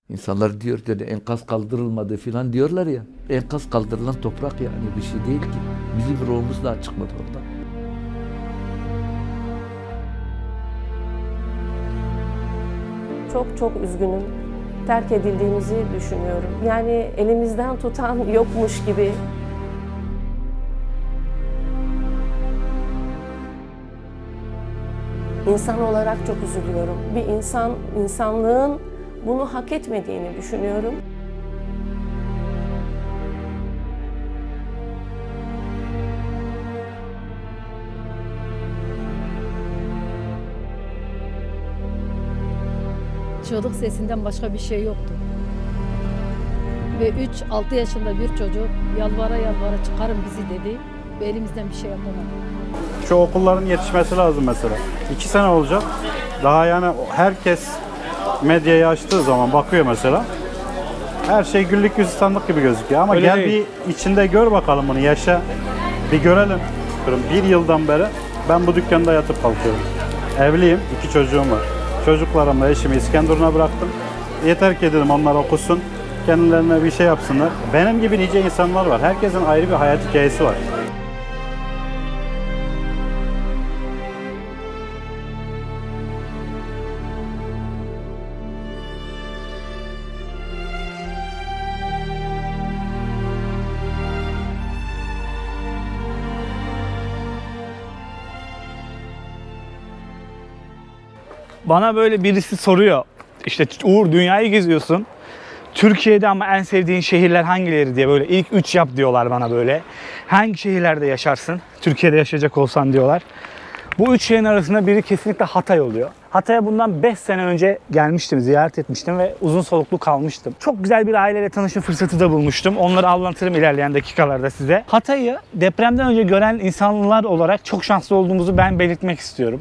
İnsanlar diyor dedi enkaz kaldırılmadı filan diyorlar ya. Enkaz kaldırılan toprak yani bir şey değil ki. Bizim ruhumuz daha çıkmadı orada. Çok çok üzgünüm. Terk edildiğimizi düşünüyorum. Yani elimizden tutan yokmuş gibi. İnsan olarak çok üzülüyorum. Bir insanlığın bunu hak etmediğini düşünüyorum. Çığlık sesinden başka bir şey yoktu. Ve 3-6 yaşında bir çocuk yalvara yalvara çıkarın bizi dedi ve elimizden bir şey yapamadı. Şu okulların yetişmesi lazım mesela. 2 sene olacak. Daha yani herkes medyayı açtığı zaman bakıyor mesela. Her şey güllük gülistanlık gibi gözüküyor ama öyle gel değil. Bir içinde gör bakalım bunu, yaşa. Bir görelim. 1 yıldan beri ben bu dükkanda yatıp kalkıyorum. Evliyim, 2 çocuğum var. Çocuklarımla eşimi İskenderun'a bıraktım. Yeter ki dedim onlar okusun, kendilerine bir şey yapsınlar. Benim gibi nice insanlar var. Herkesin ayrı bir hayat hikayesi var. Bana böyle birisi soruyor. İşte Uğur dünyayı geziyorsun. Türkiye'de ama en sevdiğin şehirler hangileri diye böyle ilk 3 yap diyorlar bana böyle. Hangi şehirlerde yaşarsın? Türkiye'de yaşayacak olsan diyorlar. Bu 3 şehrin arasında biri kesinlikle Hatay oluyor. Hatay'a bundan 5 sene önce gelmiştim, ziyaret etmiştim ve uzun soluklu kalmıştım. Çok güzel bir aileyle tanışma fırsatı da bulmuştum. Onları anlatırım ilerleyen dakikalarda size. Hatay'ı depremden önce gören insanlar olarak çok şanslı olduğumuzu ben belirtmek istiyorum.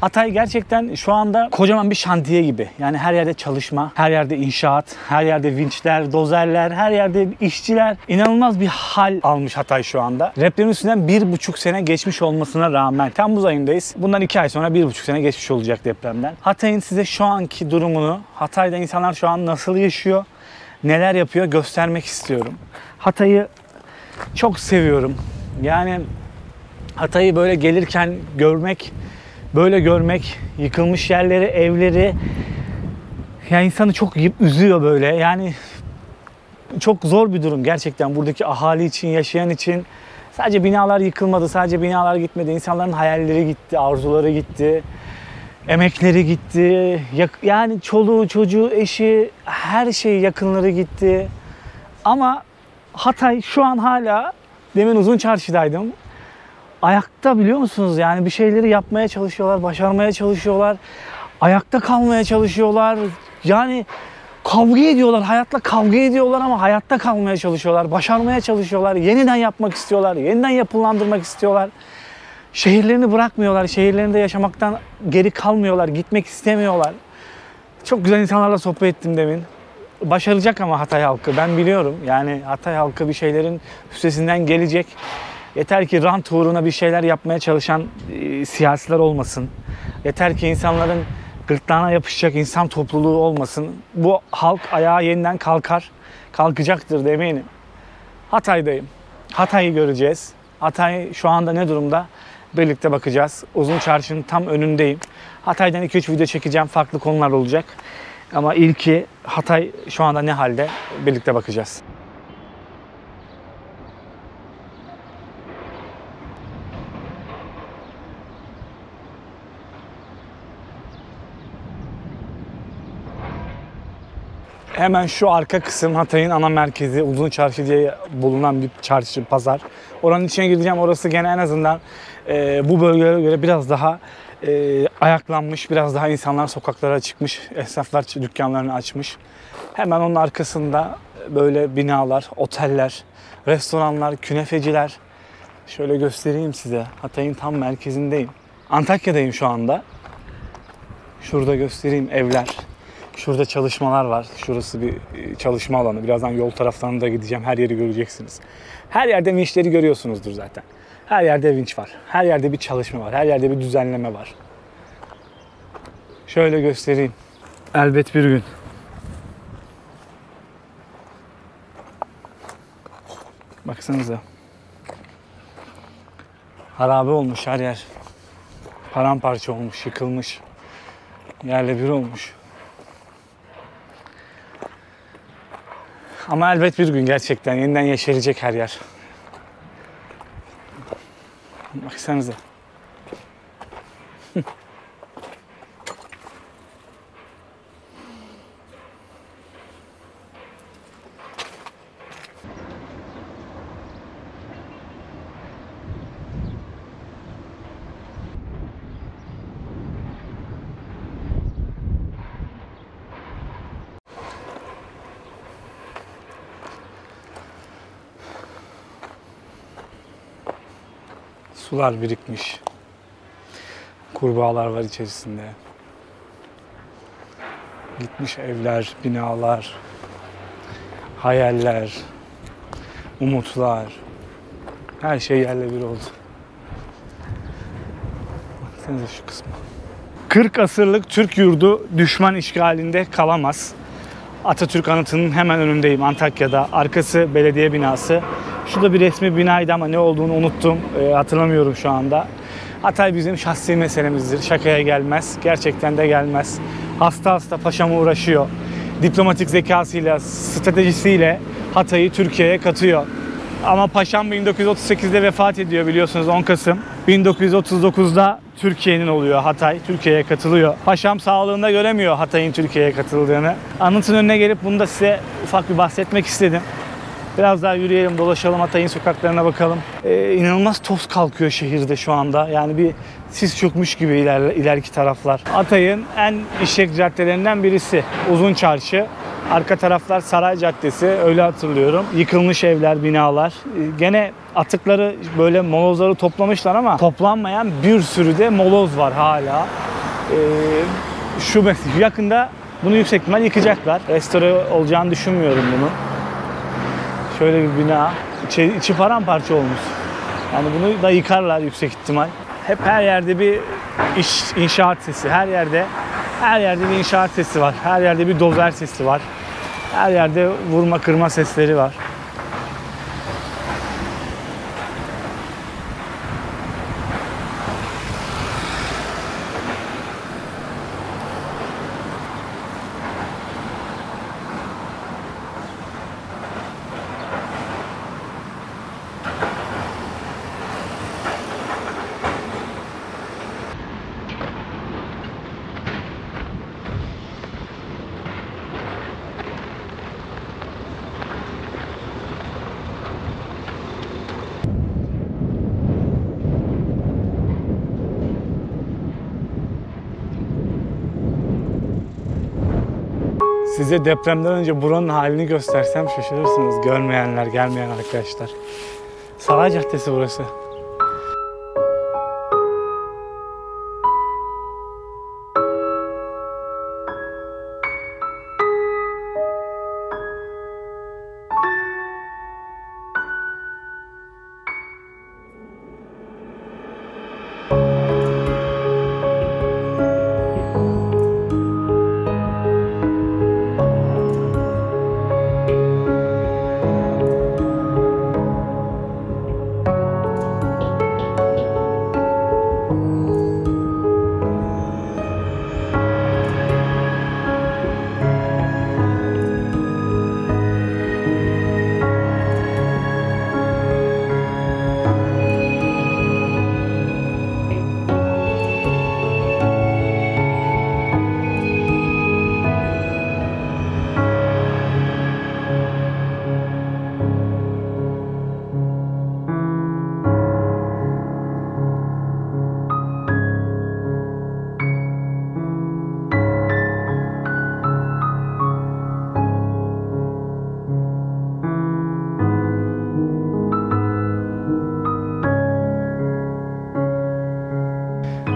Hatay gerçekten şu anda kocaman bir şantiye gibi. Yani her yerde çalışma, her yerde inşaat, her yerde vinçler, dozerler, her yerde işçiler. İnanılmaz bir hal almış Hatay şu anda. Depremin üstünden 1,5 sene geçmiş olmasına rağmen Temmuz ayındayız. Bundan 2 ay sonra 1,5 sene geçmiş olacak depremden. Hatay'ın size şu anki durumunu, Hatay'da insanlar şu an nasıl yaşıyor, neler yapıyor göstermek istiyorum. Hatay'ı çok seviyorum. Yani Hatay'ı böyle gelirken görmek, böyle görmek, yıkılmış yerleri, evleri, yani insanı çok üzüyor böyle. Yani çok zor bir durum gerçekten buradaki ahali için, yaşayan için. Sadece binalar yıkılmadı, sadece binalar gitmedi. İnsanların hayalleri gitti, arzuları gitti, emekleri gitti. Yani çoluğu, çocuğu, eşi, her şey, yakınları gitti. Ama Hatay şu an hala, demin Uzun Çarşı'daydım. Ayakta, biliyor musunuz? Yani bir şeyleri yapmaya çalışıyorlar, başarmaya çalışıyorlar. Ayakta kalmaya çalışıyorlar. Yani kavga ediyorlar, hayatla kavga ediyorlar ama hayatta kalmaya çalışıyorlar. Başarmaya çalışıyorlar, yeniden yapmak istiyorlar, yeniden yapılandırmak istiyorlar. Şehirlerini bırakmıyorlar, şehirlerinde yaşamaktan geri kalmıyorlar, gitmek istemiyorlar. Çok güzel insanlarla sohbet ettim demin. Başaracak ama Hatay halkı, ben biliyorum. Yani Hatay halkı bir şeylerin üstesinden gelecek. Yeter ki rant uğruna bir şeyler yapmaya çalışan siyasiler olmasın. Yeter ki insanların gırtlağına yapışacak insan topluluğu olmasın. Bu halk ayağa yeniden kalkar. Kalkacaktır da eminim. Hatay'dayım. Hatay'ı göreceğiz. Hatay şu anda ne durumda? Birlikte bakacağız. Uzun Çarşı'nın tam önündeyim. Hatay'dan 2-3 video çekeceğim. Farklı konular olacak. Ama ilki Hatay şu anda ne halde? Birlikte bakacağız. Hemen şu arka kısım Hatay'ın ana merkezi, Uzun Çarşı diye bulunan bir çarşı, pazar. Oranın içine gireceğim. Orası gene en azından bu bölgelere göre biraz daha ayaklanmış, biraz daha insanlar sokaklara çıkmış, esnaflar dükkanlarını açmış. Hemen onun arkasında böyle binalar, oteller, restoranlar, künefeciler. Şöyle göstereyim size. Hatay'ın tam merkezindeyim. Antakya'dayım şu anda. Şurada göstereyim evler. Şurada çalışmalar var. Şurası bir çalışma alanı. Birazdan yol taraflarına da gideceğim. Her yeri göreceksiniz. Her yerde vinçleri görüyorsunuzdur zaten. Her yerde vinç var. Her yerde bir çalışma var. Her yerde bir düzenleme var. Şöyle göstereyim. Elbet bir gün Baksanıza. Harabe olmuş her yer. Paramparça olmuş, yıkılmış. Yerle bir olmuş. Ama elbet bir gün gerçekten yeniden yeşerecek her yer. Baksanıza. Sular birikmiş. Kurbağalar var içerisinde. Gitmiş evler, binalar, hayaller, umutlar. Her şey yerle bir oldu. Baksanıza şu kısmı. 40 asırlık Türk yurdu düşman işgalinde kalamaz. Atatürk Anıtı'nın hemen önündeyim, Antakya'da. Arkası belediye binası. Şurada bir resmi binaydı ama ne olduğunu unuttum. Hatırlamıyorum şu anda. Hatay bizim şahsi meselemizdir. Şakaya gelmez. Gerçekten de gelmez. Hasta hasta paşam uğraşıyor. Diplomatik zekasıyla, stratejisiyle Hatay'ı Türkiye'ye katıyor. Ama paşam 1938'de vefat ediyor biliyorsunuz, 10 Kasım. 1939'da Türkiye'nin oluyor Hatay, Türkiye'ye katılıyor. Paşam sağlığında göremiyor Hatay'ın Türkiye'ye katıldığını. Anıtın önüne gelip bunu da size ufak bir bahsetmek istedim. Biraz daha yürüyelim, dolaşalım, Hatay'ın sokaklarına bakalım. İnanılmaz toz kalkıyor şehirde şu anda. Yani bir sis çökmüş gibi ileriki taraflar. Hatay'ın en işlek caddelerinden birisi. Uzun Çarşı. Arka taraflar Saray Caddesi, öyle hatırlıyorum. Yıkılmış evler, binalar. Gene atıkları, böyle molozları toplamışlar ama toplanmayan bir sürü de moloz var hala. Şu yakında bunu yüksek ihtimal yıkacaklar. Restore olacağını düşünmüyorum bunu. Şöyle bir bina. İçi paramparça olmuş. Yani bunu da yıkarlar yüksek ihtimal. Hep her yerde bir inşaat sesi. Her yerde bir inşaat sesi var. Her yerde bir dozer sesi var. Her yerde vurma kırma sesleri var. Size depremden önce buranın halini göstersem şaşırırsınız. Görmeyenler, gelmeyen arkadaşlar. Saray Caddesi burası.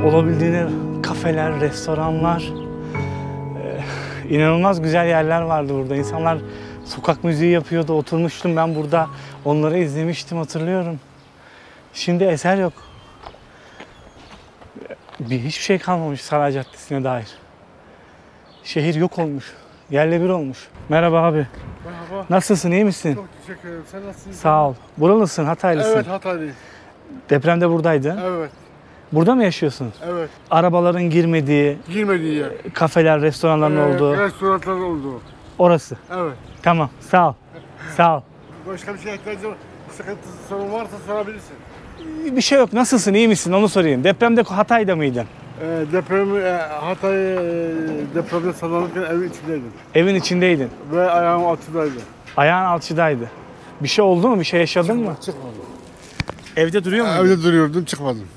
Olabildiğine kafeler, restoranlar, inanılmaz güzel yerler vardı burada. İnsanlar sokak müziği yapıyordu. Oturmuştum ben burada. Onları izlemiştim, hatırlıyorum. Şimdi eser yok. Hiçbir şey kalmamış Saray Caddesi'ne dair. Şehir yok olmuş. Yerle bir olmuş. Merhaba abi. Merhaba. Merhaba. Nasılsın, iyi misin? Çok teşekkür ederim. Sen nasılsın? Sağ ol. Buralısın, Hataylısın. Evet, Hatay'dayım. Depremde buradaydın. Evet, Burada mı yaşıyorsun? evet. Arabaların girmediği, Girmediği yer. kafeler, restoranların olduğu. Restoranlar oldu. Orası. Evet. Tamam, sağ ol. Sağ ol. Başka bir şeye ihtiyacın var. Sıkıntısı, sorun varsa sorabilirsin. Bir şey yok. Nasılsın, iyi misin? Onu sorayım. Depremde Hatay'da mıydın? Hatay depremde sallanırken evin içindeydim. Evin içindeydin. Ve ayağım altındaydı. Ayağın alçıdaydı. Bir şey oldu mu? Bir şey yaşadın mı? Çıkmadım. Evde duruyor muydun? Evde duruyordum, çıkmadım.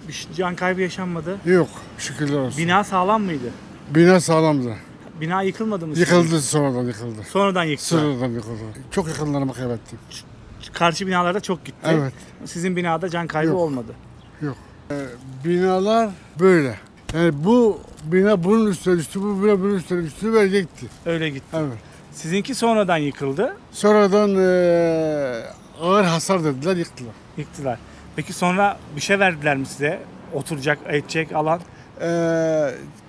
Bir can kaybı yaşanmadı. Yok, şükürler olsun. Bina sağlam mıydı? Bina sağlamdı. Bina yıkılmadı mı? Yıkıldı, sonradan yıkıldı. Sonradan yıktı. Sonradan yıkıldı. Çok yakınlarımı kaybettim. Karşı binalarda çok gitti. Evet. Sizin binada can kaybı Yok. olmadı. Binalar böyle. Yani bu bina bunun üstüne düştü, bu bina bunun üstüne düştü ve gitti. Öyle gitti. Evet. Sizinki sonradan yıkıldı. Sonradan ağır hasar dediler, yıktılar. Yıktılar. Peki sonra bir şey verdiler mi size? Oturacak, edecek alan.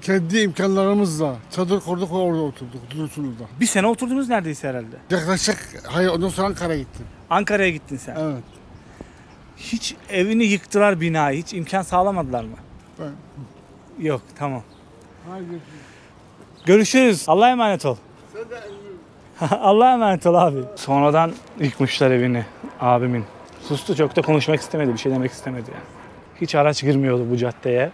Kendi imkanlarımızla çadır kurduk ve orada oturduk, Dursunlu'da. Bir sene oturdunuz neredeyse herhalde. Yaklaşık, hayır ondan sonra Ankara'ya gittim. Ankara'ya gittin sen. Evet. Hiç evini yıktılar binayı. Hiç imkan sağlamadılar mı? Yok, tamam. Haydi. Görüşürüz. Allah'a emanet ol. Allah'a emanet ol abi. Sonradan yıkmışlar evini abimin. Sustu, çok da konuşmak istemedi, bir şey demek istemedi yani. Hiç araç girmiyordu bu caddeye.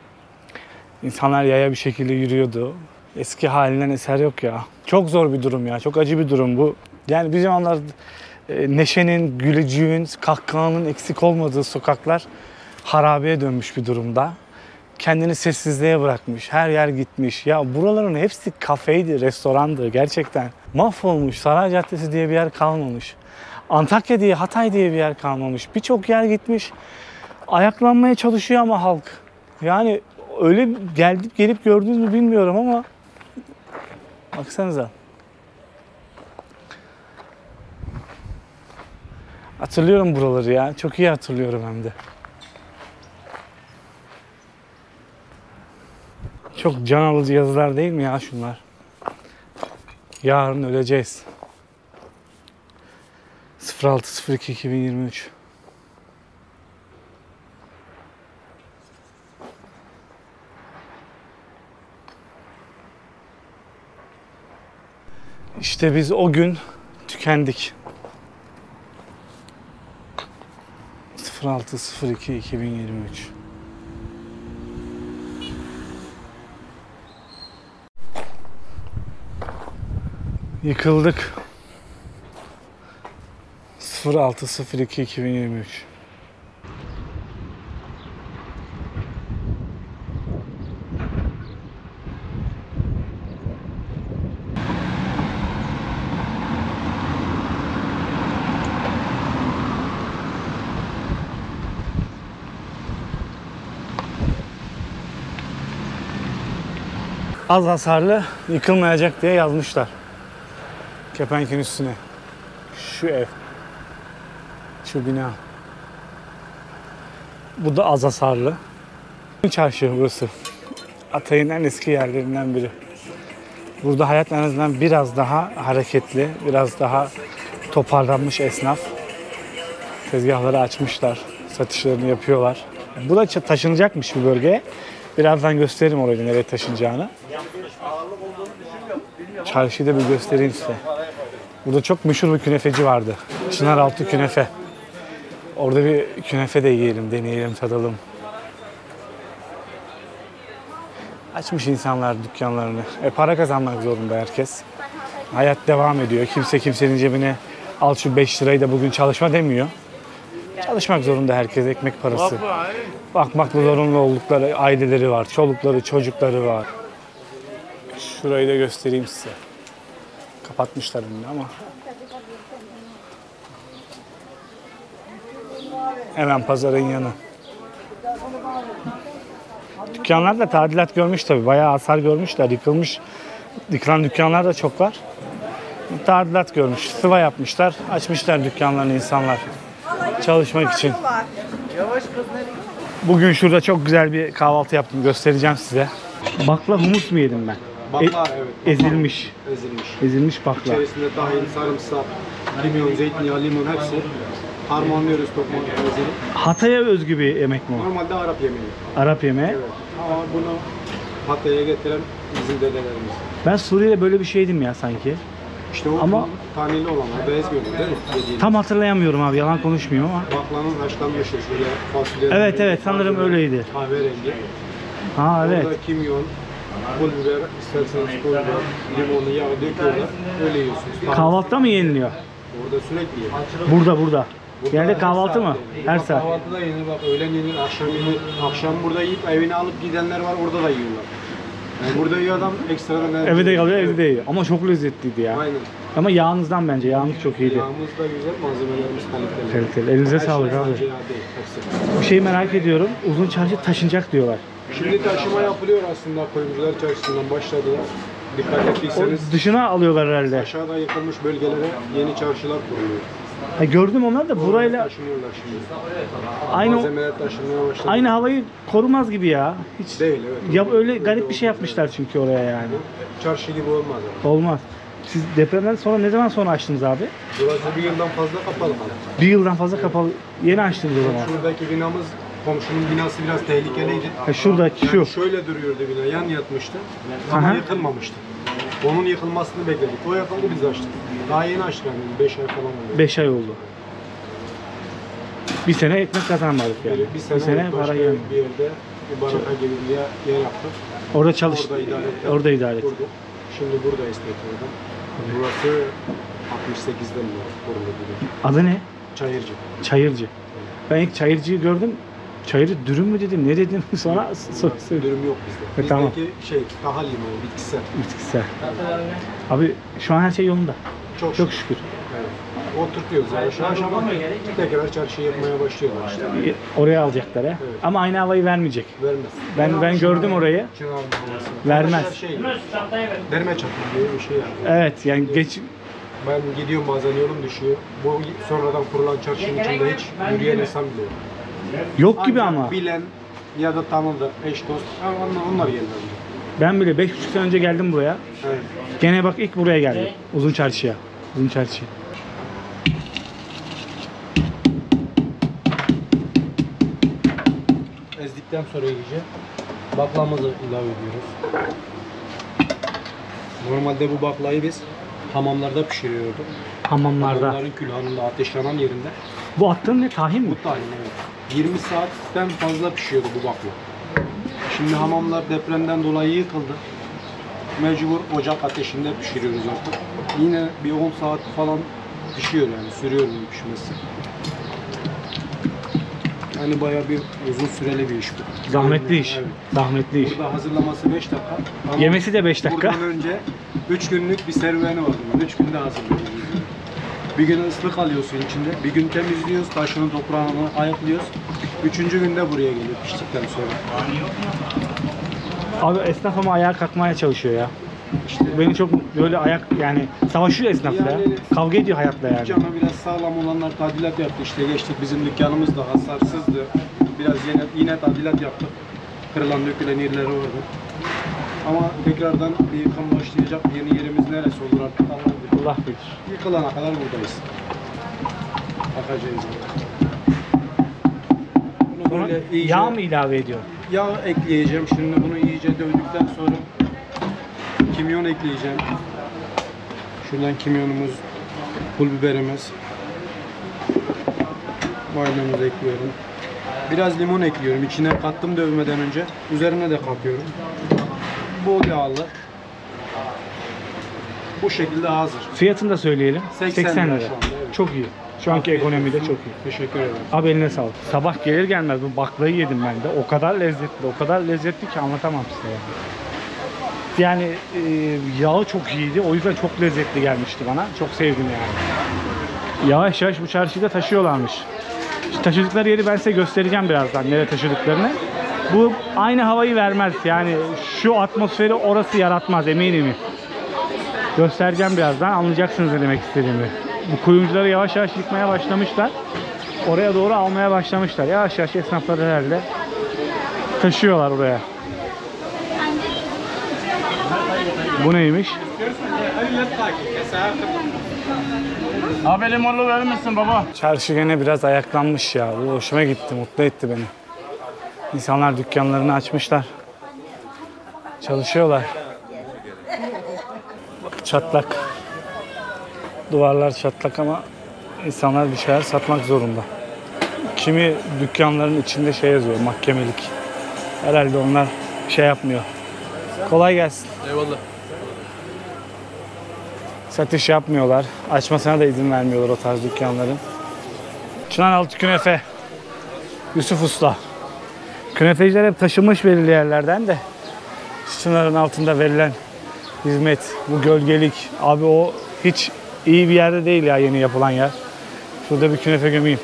İnsanlar yaya bir şekilde yürüyordu. Eski halinden eser yok ya. Çok zor bir durum ya, çok acı bir durum bu. Yani bir zamanlar neşenin, gülücüğün, kahkahanın eksik olmadığı sokaklar harabeye dönmüş bir durumda. Kendini sessizliğe bırakmış, her yer gitmiş. Ya buraların hepsi kafeydi, restorandı gerçekten. Mahvolmuş, Saray Caddesi diye bir yer kalmamış. Antakya diye, Hatay diye bir yer kalmamış. Birçok yer gitmiş. Ayaklanmaya çalışıyor ama halk. Yani öyle gelip gördünüz mü bilmiyorum ama baksanıza. Hatırlıyorum buraları ya. Çok iyi hatırlıyorum hem de. Çok can alıcı yazılar değil mi ya şunlar? Yarın öleceğiz. 06.02.2023. İşte biz o gün tükendik. 06.02.2023. Yıkıldık. 06.02.2023. Az hasarlı, yıkılmayacak diye yazmışlar. Kepenk'in üstüne. Şu ev. Şu bina. Bu da az hasarlı. Çarşı burası. Hatay'ın en eski yerlerinden biri. Burada hayat en azından biraz daha hareketli, biraz daha toparlanmış esnaf. Tezgahları açmışlar, satışlarını yapıyorlar. Bu da taşınacakmış bir bölgeye. Birazdan gösteririm orayı nereye taşınacağını. Çarşıyı da bir göstereyim size. Burada çok meşhur bir künefeci vardı. Çınaraltı künefe. Orada bir künefe de yiyelim, deneyelim, tadalım. Açmış insanlar dükkanlarını. Para kazanmak zorunda herkes. Hayat devam ediyor. Kimse kimsenin cebine al şu 5 lirayı da bugün çalışma demiyor. Çalışmak zorunda herkes, ekmek parası. Bakmakla zorunlu oldukları aileleri var. Çolukları, çocukları var. Şurayı da göstereyim size. Kapatmışlar önünü ama. Hemen pazarın yanı. Dükkanlar da tadilat görmüş tabii. Bayağı hasar görmüşler. Yıkılan dükkanlar da çok var. Tadilat görmüş. Sıva yapmışlar. Açmışlar dükkanlarını insanlar. Çalışmak için. Bugün şurada çok güzel bir kahvaltı yaptım. Göstereceğim size. Bakla humus mu yedim ben? Bakla evet. Ezilmiş. Ezilmiş. Ezilmiş bakla. İçerisinde tahin, sarımsak, kimyon, zeytinyağı, limon hepsi harmanlıyoruz tokmak ezilip. Hatay'a özgü bir yemek mi o? Normalde Arap yemeği. Arap yemeği. Evet. Ama bunu Hatay'a getiren bizim dedelerimiz. Ben Suriye'de böyle bir şeydim ya sanki. İşte o Ama- taneli olan o beyaz gördün değil mi? Dediğin. Tam hatırlayamıyorum abi, yalan konuşmuyorum ama. Baklanın haşlanmışı şöyle fasulye. Evet, evet, sanırım öyleydi. Kahverengi. Ha evet. Orada kimyon, pul biber, isterseniz pul biber, limonu, yağı döküyorlar. Öyle yiyorsunuz. Kahvaltıda mı yeniliyor? Orada sürekli yiyor. Burada. Genelde kahvaltı mı? Her saat. Kahvaltıda yenir, bak öğlen yenir, akşam yenir. Akşam burada yiyip evine alıp gidenler var, orada da yiyorlar. Yani burada yiyor adam ekstradan Evde de kalıyor, evde de yiyor. Ama çok lezzetliydi ya. Aynen. Ama yağınızdan bence. Yağınız çok iyiydi. Yağımız da güzel, malzemelerimiz kaliteli. Kaliteli. Elinize Her sağlık şey abi. sadece yağ değil, hepsi. Bir şeyi merak ediyorum. Uzun çarşı taşınacak diyorlar. Şimdi taşıma yapılıyor aslında, Koyuncular Çarşısı'ndan başladılar. Dikkat O ettiyseniz dışına alıyorlar herhalde. aşağıda yıkılmış bölgelere yeni çarşılar kuruluyor. Ha, gördüm onları da burayla Taşınıyorlar şimdi. aynı Malzemeler taşınmaya başladı. aynı havayı korumaz gibi ya. Hiç Değil, evet. ya öyle garip bir şey yapmışlar çünkü oraya yani. Çarşı gibi olmaz. Yani. Olmaz. Siz depremden sonra ne zaman sonra açtınız abi? Burası bir yıldan fazla kapalı kaldı. Bir yıldan fazla kapalı. Yeni açtınız o zaman. Şuradaki binamız, komşunun binası biraz tehlikeliydi. Ha, şuradaki Yani şu. şöyle duruyordu bina, yan yatmıştı ama Aha. yıkılmamıştı. Onun yıkılmasını bekledik. O yapıldı, biz açtık. Daha yeni açtık yani, 5 ay falan oldu. 5 ay oldu. Bir sene ekmek kazanmadık yani. Böyle bir sene para başka gelmedi. bir yerde bir baraka gibi bir yer yaptık. Orada çalıştık. Orada idare ettik. Orada idare ettik. Kurduk. Şimdi buradayız tekrardan. Burası 68'den beri kurulu gibi. Adı ne? Çayırcı. Çayırcı. Ben ilk çayırcıyı gördüm. Çayırcı dürüm mü dedim, ne dedim sonra Dürüm yok bizde. Tamam. Bizdeki tahal limonu, bitkisel. bitkisel. Abi şu an her şey yolunda. Çok Çok şükür. Evet. Oturtuyoruz yavaş yavaş ama tekrar çarşı yapmaya başlıyorlar işte. Oraya alacaklar ha. Evet. Ama aynı havayı vermeyecek. Vermez. Ben gördüm orayı. Çınar havası. Vermez. Her şey. Derme çatı diye bir şey yani. Evet yani geç Ben gidiyorum bazen yolum düşüyor. Bu sonradan kurulan çarşının içinde hiç yürüyen insan bile yok. yok gibi Ancak ama. bilen ya da tanıdık, eş dost, onlar gelirler. Ben bile 5,5 sene önce geldim buraya. Evet. Gene bak ilk buraya geldim. Uzun çarşıya. Uzun çarşıya. Ezdikten sonra iyice baklamızı ilave ediyoruz. Normalde bu baklayı biz hamamlarda pişiriyorduk. Hamamlarda. Hamamların külhanında, ateş yanan yerinde. Bu attığın ne, tahin mi? Bu tahin evet. 20 saatten fazla pişiyordu bu bakla. Şimdi hamamlar depremden dolayı yıkıldı. Mecbur ocak ateşinde pişiriyoruz artık. Yine bir 10 saat falan pişiyor yani, sürüyor bunun pişmesi. Yani bayağı bir uzun süreli bir iş bu. Zahmetli iş. Evet. Zahmetli iş. Burada hazırlaması 5 dakika. Ama Yemesi de 5 dakika. Buradan önce 3 günlük bir serüveni var. 3 günde hazırlıyoruz. Bir gün ıslık alıyorsun içinde, bir gün temizliyoruz, taşını toprağını ayıklıyoruz. 3. günde buraya geliyor piştikten sonra. Abi esnaf ama ayağa kalkmaya çalışıyor ya. Beni çok böyle ayak yani savaşıyor esnafla ya. Yani- Kavga ediyor hayatla yani. Dükkanı biraz sağlam olanlar tadilat yaptı işte geçtik. Bizim dükkanımız da hasarsızdı. Biraz yine tadilat yaptık. Kırılan dökülen yerleri vardı. Ama tekrardan bir yıkım başlayacak. Yeni yerimiz neresi olur artık Allah bilir. Allah bilir. Yıkılana kadar buradayız. Bakacağız. Bunu Sonra böyle iyice yağ mı ilave ediyor? yağ ekleyeceğim. Şimdi bunu iyice dövdükten sonra kimyon ekleyeceğim. Şuradan kimyonumuz, pul biberimiz, maydanozumuzu ekliyorum. Biraz limon ekliyorum. İçine kattım dövmeden önce. Üzerine de katıyorum. Bol yağlı. Bu şekilde hazır. Fiyatını da söyleyelim. 80 lira. lira şu anda, evet. Çok iyi. Şu anki Afiyet ekonomide olsun. çok iyi. Teşekkür ederim. Abi eline sağlık. Sabah gelir gelmez bu baklayı yedim ben de. O kadar lezzetli, o kadar lezzetli ki anlatamam size yani. Yani yağı çok iyiydi. O yüzden çok lezzetli gelmişti bana. Çok sevdim yani. Yavaş yavaş bu çarşıyı da taşıyorlarmış. İşte taşıdıkları yeri ben size göstereceğim birazdan nereye taşıdıklarını. Bu aynı havayı vermez. Yani şu atmosferi orası yaratmaz eminim. Göstereceğim birazdan, anlayacaksınız ne demek istediğimi. Bu kuyumcuları yavaş yavaş yıkmaya başlamışlar. Oraya doğru almaya başlamışlar. Yavaş yavaş esnaflar herhalde taşıyorlar oraya. Bu neymiş? Abi limonlu verir misin baba? Çarşı gene biraz ayaklanmış ya. Bu hoşuma gitti, mutlu etti beni. İnsanlar dükkanlarını açmışlar. Çalışıyorlar. Çatlak. Duvarlar çatlak ama insanlar bir şeyler satmak zorunda. Kimi dükkanların içinde şey yazıyor, mahkemelik. Herhalde onlar şey yapmıyor. Kolay gelsin. Eyvallah. Satış yapmıyorlar. Açmasına da izin vermiyorlar o tarz dükkanların. Çınaraltı künefe. Yusuf Usta. Künefeciler hep taşınmış belirli yerlerden de. Çınarın altında verilen hizmet, bu gölgelik. Abi o hiç iyi bir yerde değil ya, yeni yapılan yer. Şurada bir künefe gömeyim.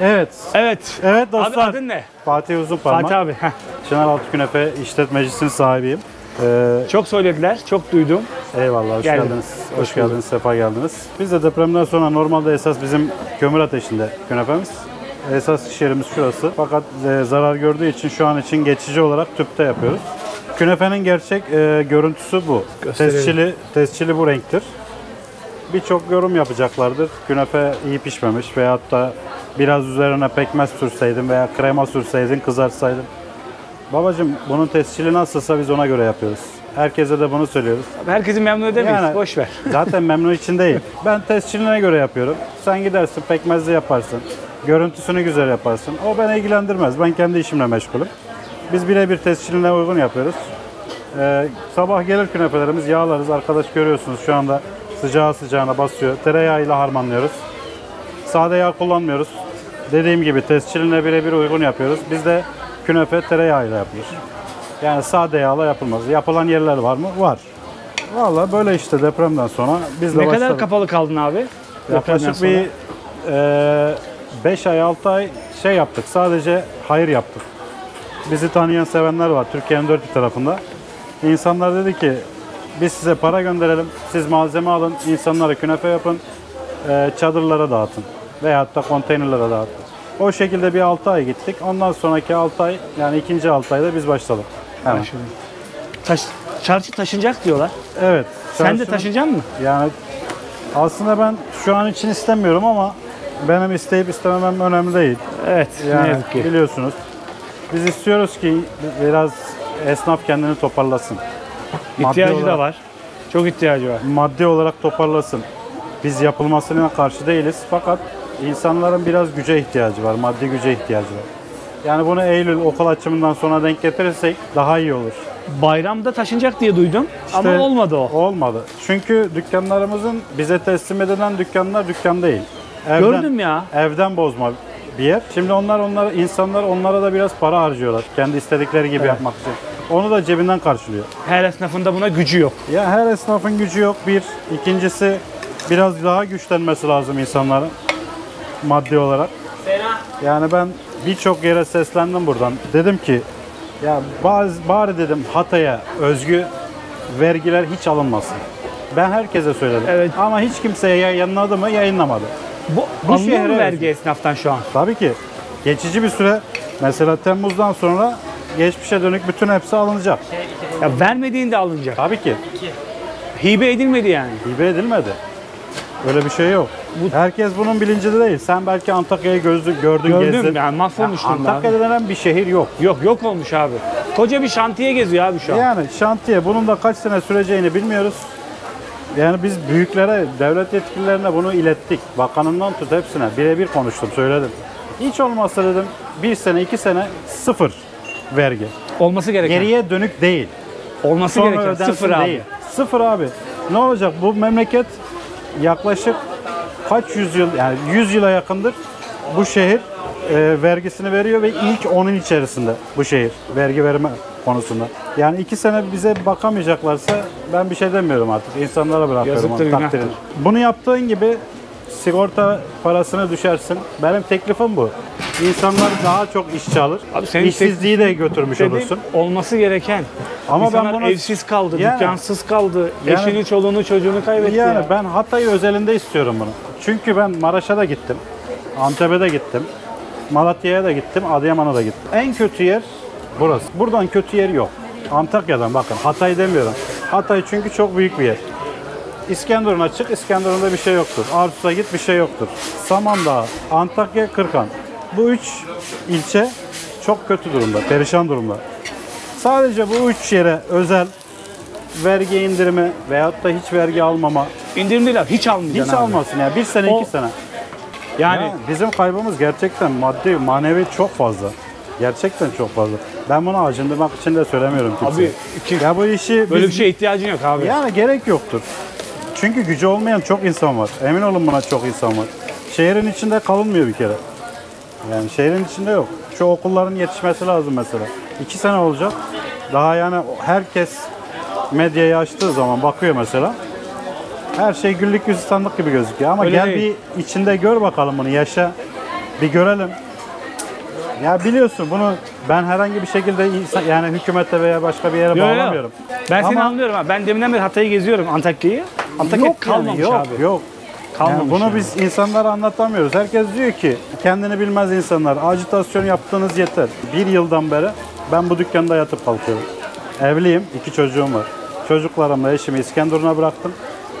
Evet. Evet. Evet dostlar. Abi adın ne? Fatih Uzunparmak. Fatih abi. Heh. Çınaraltı Künefe işletmecisinin sahibiyim. Çok söylediler, çok duydum. Eyvallah, hoş Geldim. geldiniz. Hoş Hoş geldiniz, sefa geldiniz. Biz de depremden sonra normalde esas bizim kömür ateşinde künefemiz. Esas iş yerimiz şurası. Fakat zarar gördüğü için şu an için geçici olarak tüpte yapıyoruz. Künefenin gerçek görüntüsü bu. Tescili bu renktir. Birçok yorum yapacaklardır. Künefe iyi pişmemiş veyahut da biraz üzerine pekmez sürseydin veya krema sürseydin kızartsaydın. Babacım bunun tescili nasılsa biz ona göre yapıyoruz. Herkese de bunu söylüyoruz. Herkesi memnun edemeyiz, boş ver. Zaten memnun için değil. Ben tesciline göre yapıyorum. Sen gidersin pekmezli yaparsın. Görüntüsünü güzel yaparsın. O beni ilgilendirmez. Ben kendi işimle meşgulüm. Biz birebir tesciline uygun yapıyoruz. Sabah gelir künefelerimiz, yağlarız. Arkadaş görüyorsunuz şu anda sıcağı sıcağına basıyor. Tereyağıyla harmanlıyoruz. Sade yağ kullanmıyoruz. Dediğim gibi tesciline birebir uygun yapıyoruz. Biz de künefe tereyağıyla yapıyoruz. Yani sade yağla yapılmaz. Yapılan yerler var mı? Var. Vallahi böyle işte depremden sonra biz de Ne başladık. kadar kapalı kaldın abi? Yaklaşık bir 5 ay 6 ay şey yaptık. Sadece hayır yaptık. Bizi tanıyan sevenler var Türkiye'nin dört bir tarafında. İnsanlar dedi ki biz size para gönderelim. Siz malzeme alın. İnsanlara künefe yapın. Çadırlara dağıtın. Veyahut da konteynerlara dağıtın. O şekilde bir 6 ay gittik. Ondan sonraki 6 ay yani ikinci 6 ayda biz başladık. Hemen. Çarşı taşınacak diyorlar. Evet. Sen de taşınacak mısın? Yani aslında ben şu an için istemiyorum ama benim isteyip istememem önemli değil. Evet, Yani ne yazık ki. biliyorsunuz. Biz istiyoruz ki biraz esnaf kendini toparlasın. İhtiyacı da var. Çok ihtiyacı var. Maddi olarak toparlasın. Biz yapılmasına karşı değiliz fakat insanların biraz güce ihtiyacı var, maddi güce ihtiyacı var. Yani bunu Eylül okul açımından sonra denk getirirsek daha iyi olur. Bayramda taşınacak diye duydum ama olmadı o. Olmadı. Çünkü dükkanlarımızın bize teslim edilen dükkanlar dükkan değil. Gördüm ya. Evden bozma bir yer. Şimdi insanlar onlara da biraz para harcıyorlar. Kendi istedikleri gibi yapmak için. Onu da cebinden karşılıyor. Her esnafın da buna gücü yok. Ya her esnafın gücü yok bir. İkincisi biraz daha güçlenmesi lazım insanların maddi olarak. Yani ben birçok yere seslendim buradan. Dedim ki ya bari dedim Hatay'a özgü vergiler hiç alınmasın. Ben herkese söyledim. Evet. Ama hiç kimseye yayınladı mı yayınlamadı. Bu alınıyor mu vergi esnaftan şu an? Tabii ki. Geçici bir süre mesela Temmuz'dan sonra geçmişe dönük bütün hepsi alınacak. Ya vermediğinde alınacak. Tabii ki. Hibe edilmedi yani. Hibe edilmedi. Öyle bir şey yok. Herkes bunun bilincinde değil. Sen belki Antakya'yı gördün, Gördüm gezdin. yani mahvolmuş durumda abi. Antakya'da denen bir şehir yok. Yok olmuş abi. Koca bir şantiye geziyor abi şu an. Yani şantiye bunun da kaç sene süreceğini bilmiyoruz. Yani biz büyüklere, devlet yetkililerine bunu ilettik. Bakanından tut hepsine birebir konuştum, söyledim. Hiç olmazsa dedim 1 sene, 2 sene sıfır vergi. Olması gereken. Geriye dönük değil. Olması Sonra gereken. ödensin Sıfır abi. değil. Sıfır abi. Ne olacak? Bu memleket yaklaşık kaç yüzyıl, yani 100 yıla yakındır bu şehir vergisini veriyor ve ilk onun içerisinde bu şehir vergi verme konusunda. Yani 2 sene bize bakamayacaklarsa ben bir şey demiyorum artık. İnsanlara bırakıyorum Yazıktır, onu, takdirini. günahtır. Bunu yaptığın gibi sigorta parasını düşersin. Benim teklifim bu. İnsanlar daha çok işçi alır. Abi senin İşsizliği de götürmüş Dediğim, olursun. olması gereken. Ama İnsanlar ben bunu evsiz kaldı, Yani- dükkansız kaldı, Yani- eşini, çoluğunu, çocuğunu kaybetti Yani ya. ben Hatay özelinde istiyorum bunu. Çünkü ben Maraş'a da gittim, Antep'e de gittim, Malatya'ya da gittim, Adıyaman'a da gittim. En kötü yer burası. Buradan kötü yer yok. Antakya'dan bakın, Hatay demiyorum. Hatay çünkü çok büyük bir yer. İskenderun'a çık, İskenderun'da bir şey yoktur. Arsus'a git, bir şey yoktur. Samandağ, Antakya, Kırkan. Bu 3 ilçe çok kötü durumda, perişan durumda. Sadece bu 3 yere özel vergi indirimi veyahut da hiç vergi almama. İndirim değil abi, hiç almayacaksın Hiç abi. almasın yani 1 sene, 2 sene. Yani Ya bizim kaybımız gerçekten maddi, manevi çok fazla. Gerçekten çok fazla. Ben bunu acındırmak için de söylemiyorum kimseye. Abi Ya bu işi böyle biz- bir şeye ihtiyacın yok abi. yani gerek yoktur. Çünkü gücü olmayan çok insan var. Emin olun buna, çok insan var. Şehrin içinde kalınmıyor bir kere. Yani şehrin içinde yok. Şu okulların yetişmesi lazım mesela. 2 sene olacak. Daha yani herkes medyayı açtığı zaman bakıyor mesela. Her şey güllük gülistanlık gibi gözüküyor. Ama Öyle gel değil. bir içinde gör bakalım bunu, yaşa. Bir görelim. Ya biliyorsun bunu ben herhangi bir şekilde yani hükümete veya başka bir yere Yo, yo. bağlamıyorum. Ben seni Ama- anlıyorum abi. Ben deminden beri Hatay'ı geziyorum, Antakya'yı. Antakya Yok yani, kalmamış yok, abi. Yok. Kalmamış Yani bunu yani. biz insanlara anlatamıyoruz. Herkes diyor ki kendini bilmez insanlar. Ajitasyon yaptığınız yeter. 1 yıldan beri ben bu dükkanda yatıp kalkıyorum. Evliyim, 2 çocuğum var. Çocuklarımla eşimi İskenderun'a bıraktım.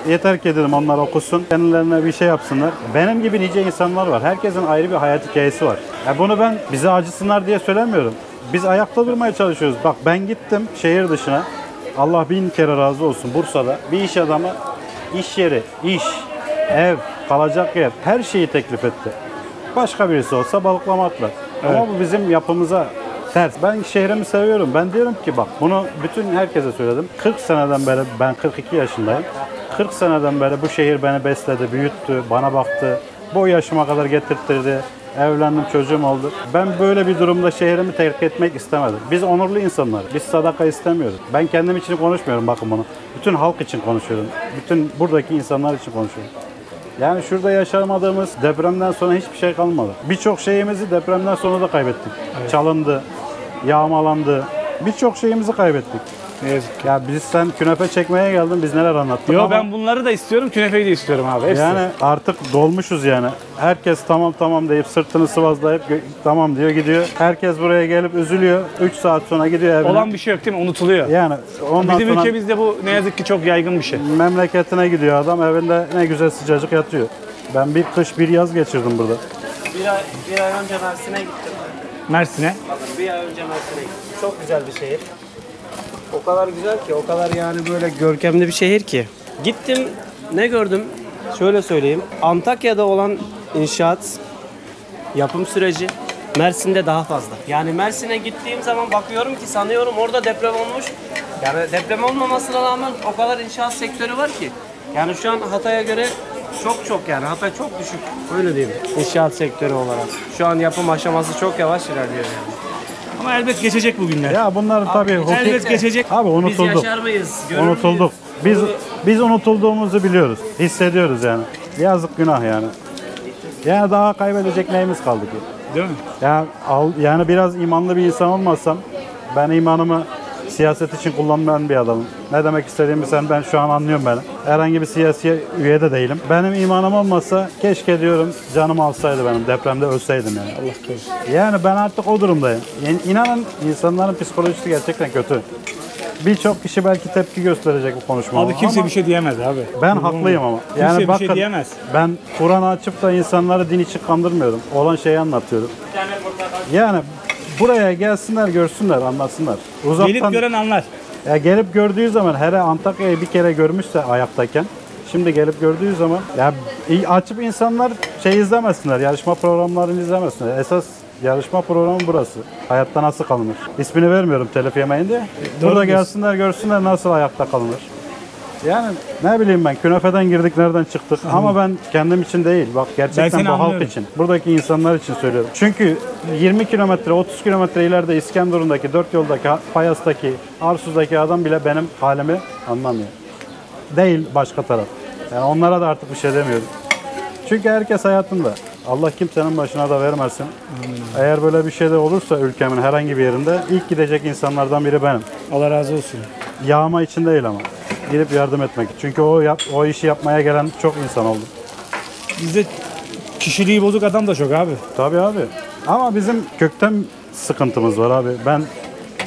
Yeter ki dedim onlar okusun, kendilerine bir şey yapsınlar. Benim gibi nice insanlar var. Herkesin ayrı bir hayat hikayesi var. Bunu ben bize acısınlar diye söylemiyorum. Biz ayakta durmaya çalışıyoruz. Bak ben gittim şehir dışına. Allah 1000 kere razı olsun, Bursa'da bir iş adamı iş yeri, iş, ev, kalacak yer, her şeyi teklif etti. Başka birisi olsa balıklama atlar. Ama bu bizim yapımıza ters. Ben şehrimi seviyorum. Ben diyorum ki bak bunu bütün herkese söyledim. 40 seneden beri, ben 42 yaşındayım. 40 seneden beri bu şehir beni besledi, büyüttü, bana baktı. Bu yaşıma kadar getirttirdi. Evlendim, çocuğum oldu. Ben böyle bir durumda şehrimi terk etmek istemedim. Biz onurlu insanlar. Biz sadaka istemiyoruz. Ben kendim için konuşmuyorum bakın bunu. Bütün halk için konuşuyorum. Bütün buradaki insanlar için konuşuyorum. Yani şurada yaşamadığımız depremden sonra hiçbir şey kalmadı. Birçok şeyimizi depremden sonra da kaybettik. Çalındı, yağmalandı. Birçok şeyimizi kaybettik. Ne yazık ki. Ya biz sen künefe çekmeye geldin, biz neler anlattık Yo ama ben bunları da istiyorum, künefeyi de istiyorum abi. Hepsi. yani artık dolmuşuz yani. Herkes tamam tamam deyip sırtını sıvazlayıp tamam diyor gidiyor. Herkes buraya gelip üzülüyor. 3 saat sonra gidiyor evine. Olan bir şey yok değil mi? Unutuluyor. Yani ondan Bizim sonra ülkemizde bu ne yazık ki çok yaygın bir şey. memleketine gidiyor adam, evinde ne güzel sıcacık yatıyor. Ben bir kış bir yaz geçirdim burada. Bir ay önce Mersin'e gittim. Mersin'e. Bir ay önce Mersin'e gittim. Çok güzel bir şehir. O kadar güzel ki, o kadar yani böyle görkemli bir şehir ki. Gittim, ne gördüm? Şöyle söyleyeyim. Antakya'da olan inşaat yapım süreci Mersin'de daha fazla. Yani Mersin'e gittiğim zaman bakıyorum ki sanıyorum orada deprem olmuş. Yani deprem olmamasına rağmen o kadar inşaat sektörü var ki. Yani şu an Hatay'a göre çok yani Hatay çok düşük. Öyle diyeyim. İnşaat sektörü olarak. Şu an yapım aşaması çok yavaş ilerliyor yani. Ama elbet geçecek bu günler. Ya bunlar tabii Elbet geçecek. Abi Biz unutulduk. yaşar mıyız? Görür müyüz? Unutulduk. Biz unutulduğumuzu biliyoruz. Hissediyoruz yani. Yazık, günah yani. Yani daha kaybedecek neyimiz kaldı ki? Değil mi? Yani biraz imanlı bir insan olmazsam, ben imanımı siyaset için kullanmayan bir adamım. Ne demek istediğimi ben şu an anlıyorum beni. Herhangi bir siyasi üye de değilim. Benim imanım olmasa keşke diyorum canımı alsaydı, benim depremde ölseydim yani. Allah korusun. Yani ben artık o durumdayım. Yani inanın insanların psikolojisi gerçekten kötü. Birçok kişi belki tepki gösterecek bu konuşmama. Abi kimse ama bir şey diyemez abi. ben haklıyım ama. Kimse bir bakın, şey diyemez. ben Kur'an'ı açıp da insanları din için kandırmıyorum. Olan şeyi anlatıyorum. Yani buraya gelsinler, görsünler, anlasınlar. Uzaktan, Gelip gören anlar. ya gelip gördüğü zaman, hele Antakya'yı bir kere görmüşse ayaktayken, şimdi gelip gördüğü zaman ya açıp insanlar izlemesinler, yarışma programlarını izlemesinler. Esas yarışma programı burası. Hayatta nasıl kalınır? İsmini vermiyorum telif yemeyin diye. Burada diyorsun. gelsinler, görsünler nasıl ayakta kalınır. Yani ne bileyim ben, künefeden girdik, nereden çıktık? Ama ben kendim için değil, bak Ben gerçekten seni bu halk anlıyorum. için, buradaki insanlar için söylüyorum. Çünkü 20 kilometre, 30 kilometre ileride İskenderun'daki, 4 yoldaki, Payas'taki, Arsuz'daki adam bile benim halimi anlamıyor. Değil başka taraf. Yani onlara da artık bir şey demiyorum. Çünkü herkes hayatında. Allah kimsenin başına da vermesin. Eğer böyle bir şey de olursa ülkemin herhangi bir yerinde ilk gidecek insanlardan biri benim. Allah razı olsun. Yağma için değil ama. Gidip yardım etmek. Çünkü o işi yapmaya gelen çok insan oldu. Bizde kişiliği bozuk adam da çok abi. Tabii abi. Ama bizim kökten sıkıntımız var abi. Ben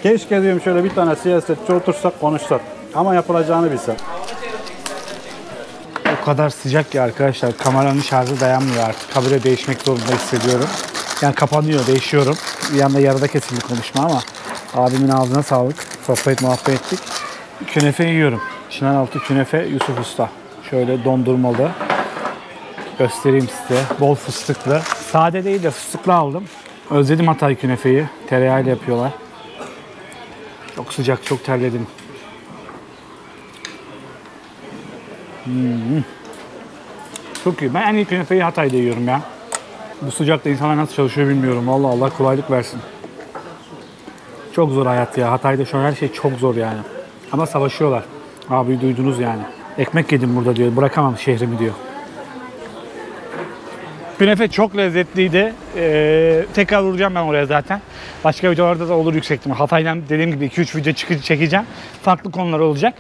keşke diyorum şöyle bir tane siyasetçi otursak, konuşsak. Ama yapılacağını bilsem. O kadar sıcak ki arkadaşlar, kameranın şarjı dayanmıyor artık. Kabire değişmek zorunda hissediyorum. Yani kapanıyor, değişiyorum. Bir anda yarıda kesildi konuşma ama abimin ağzına sağlık. Sohbet muhabbet ettik. Künefe yiyorum. Çınar altı künefe Yusuf Usta. Şöyle dondurmalı. Göstereyim size. Bol fıstıklı. Sade değil de fıstıklı aldım. Özledim Hatay künefeyi. Tereyağıyla yapıyorlar. Çok sıcak, çok terledim. Çok iyi. Ben en iyi künefeyi Hatay'da yiyorum ya. Bu sıcakta insanlar nasıl çalışıyor bilmiyorum. Vallahi Allah kolaylık versin. Çok zor hayat ya. Hatay'da şu an her şey çok zor yani. Ama savaşıyorlar. Abi duydunuz yani. Ekmek yedim burada diyor. Bırakamam şehrimi diyor. Künefe çok lezzetliydi. Tekrar vuracağım ben oraya zaten. Başka videolarda da olur yüksek ihtimal. Hatay'dan dediğim gibi 2-3 video çekeceğim. Farklı konular olacak.